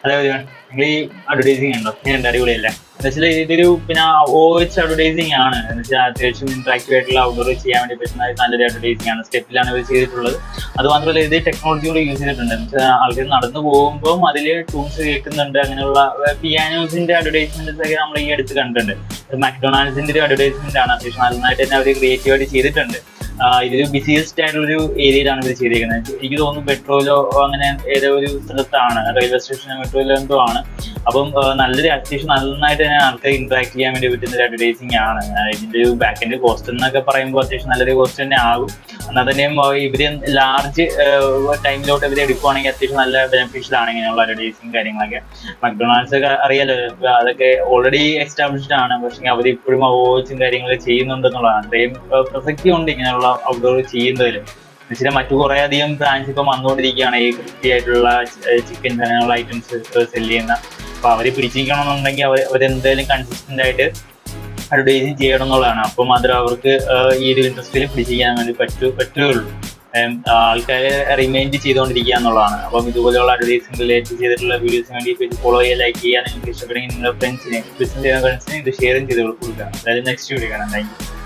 അതായത് നിങ്ങൾ ഈ അഡ്വർടൈസിങ് ഉണ്ടോ, ഇങ്ങനെയുണ്ട്, അടിപൊളിയല്ലേ? എന്ന് വെച്ചാൽ ഇതൊരു പിന്നെ OOH അഡ്വർടൈസിങ് ആണ്. എന്ന് വെച്ചാൽ അത്യാവശ്യം ഇന്ററാക്റ്റീവ് ആയിട്ടുള്ള ഔട്ട്ഡോർ ചെയ്യാൻ വേണ്ടി പറ്റുന്ന നല്ലൊരു അഡ്വർടൈസിങ് ആണ്. സ്റ്റെപ്പിലാണ് ഇവർ ചെയ്തിട്ടുള്ളത്. അത് മാത്രമല്ല ഇത് ടെക്നോളജി കൂടെ യൂസ് ചെയ്തിട്ടുണ്ട്. എന്ന് വെച്ചാൽ ആൾക്കാർ നടന്നു പോകുമ്പോൾ അതിൽ ട്യൂൺസ് കേൾക്കുന്നുണ്ട്. അങ്ങനെയുള്ള പിയാനോസിന്റെ അഡ്വർടൈസ്മെന്റ്സ് ഒക്കെ നമ്മൾ ഈ അടുത്ത് കണ്ടിട്ടുണ്ട്. മക്ഡൊണാൾഡ്സിന്റെ ഒരു അഡ്വർടൈസ്മെന്റ് ആണ്. അത്യാവശ്യം നന്നായിട്ട് തന്നെ അവർ ക്രിയേറ്റീവായിട്ട് ചെയ്തിട്ടുണ്ട്. ഇതൊരു ബിസിയസ്റ്റ് ആയിട്ടുള്ളൊരു ഏരിയയിലാണ് ഇത് ചെയ്തിരിക്കുന്നത്. എനിക്ക് തോന്നുന്നു മെട്രോയിലോ അങ്ങനെ ഏതോ ഒരു സ്ഥലത്താണ്, റെയിൽവേ സ്റ്റേഷനോ മെട്രോയിലോ എന്തോ ആണ്. അപ്പം നല്ലൊരു അത്യാവശ്യം നന്നായിട്ട് തന്നെ ആൾക്കാർ ഇന്ററാക്ട് ചെയ്യാൻ വേണ്ടി പറ്റുന്ന ഒരു അഡ്വർടൈസിങ് ആണ്. ഇതിന്റെ ഒരു ബാക്കിന്റെ കോസ്റ്റ് എന്നൊക്കെ പറയുമ്പോൾ അത്യാവശ്യം നല്ലൊരു കോസ്റ്റ് തന്നെ ആകും. എന്നാൽ തന്നെയും ഇവര് ലാർജ് ടൈമിലോട്ട് ഇവര് എടുക്കുവാണെങ്കിൽ അത്യാവശ്യം നല്ല ബെനിഫിഷ്യൽ ആണ് ഇങ്ങനെയുള്ള അഡ്വർടൈസിങ് കാര്യങ്ങളൊക്കെ. മക്ഡൊണാൾഡ്സ് ഒക്കെ അറിയാലോ, അതൊക്കെ ഓൾറെഡി എസ്റ്റാബ്ലിഷ്ഡ് ആണ്. പക്ഷെ അവർ ഇപ്പോഴും ഓച്ചും കാര്യങ്ങളൊക്കെ ചെയ്യുന്നുണ്ടെന്നുള്ളതാണ്. അത്രയും പ്രസക്തി ഉണ്ട് ഇങ്ങനെയുള്ള ഔട്ട്ഡോർ ചെയ്യുന്നതിൽ. എന്നുവെച്ചാൽ മറ്റു കുറെ അധികം ബ്രാൻഡ്സ് ഇപ്പൊ വന്നുകൊണ്ടിരിക്കുകയാണ് ഈ കൃത്യമായിട്ടുള്ള ചിക്കൻ അങ്ങനെയുള്ള ഐറ്റംസ് സെല് ചെയ്യുന്ന. അപ്പൊ അവര് പിടിച്ചിരിക്കണമെന്നുണ്ടെങ്കിൽ അവരെന്തായാലും കൺസിസ്റ്റന്റ് ആയിട്ട് അഡ്വർടൈസിങ് ചെയ്യണം എന്നുള്ളതാണ്. അപ്പം മാത്രമേ അവർക്ക് ഈ ഒരു ഇൻഡസ്ട്രിയിൽ പിടിച്ചിരിക്കാൻ വേണ്ടി പറ്റുകയുള്ളൂ. ആൾക്കാരെ റിമൈൻഡ് ചെയ്തുകൊണ്ടിരിക്കുക എന്നുള്ളതാണ്. അപ്പം ഇതുപോലെയുള്ള അഡ്വർടൈസിംഗ് റിലേറ്റ് ചെയ്തിട്ടുള്ള വീഡിയോസിന് വേണ്ടി പേജ് ഫോളോ ചെയ്യുക, ലൈക്ക് ചെയ്യുക. നിങ്ങൾക്ക് ഇഷ്ടപ്പെടുമെങ്കിൽ നിങ്ങളുടെ ഫ്രണ്ട്സിന് ബിസിനസ് ചെയ്യുന്ന ഫ്രണ്ട്സിന് ഇത് ഷെയറും ചെയ്ത് കൊടുക്കുക. അതായത് നെക്സ്റ്റ് വീഡിയോ കാണാം. Thank you.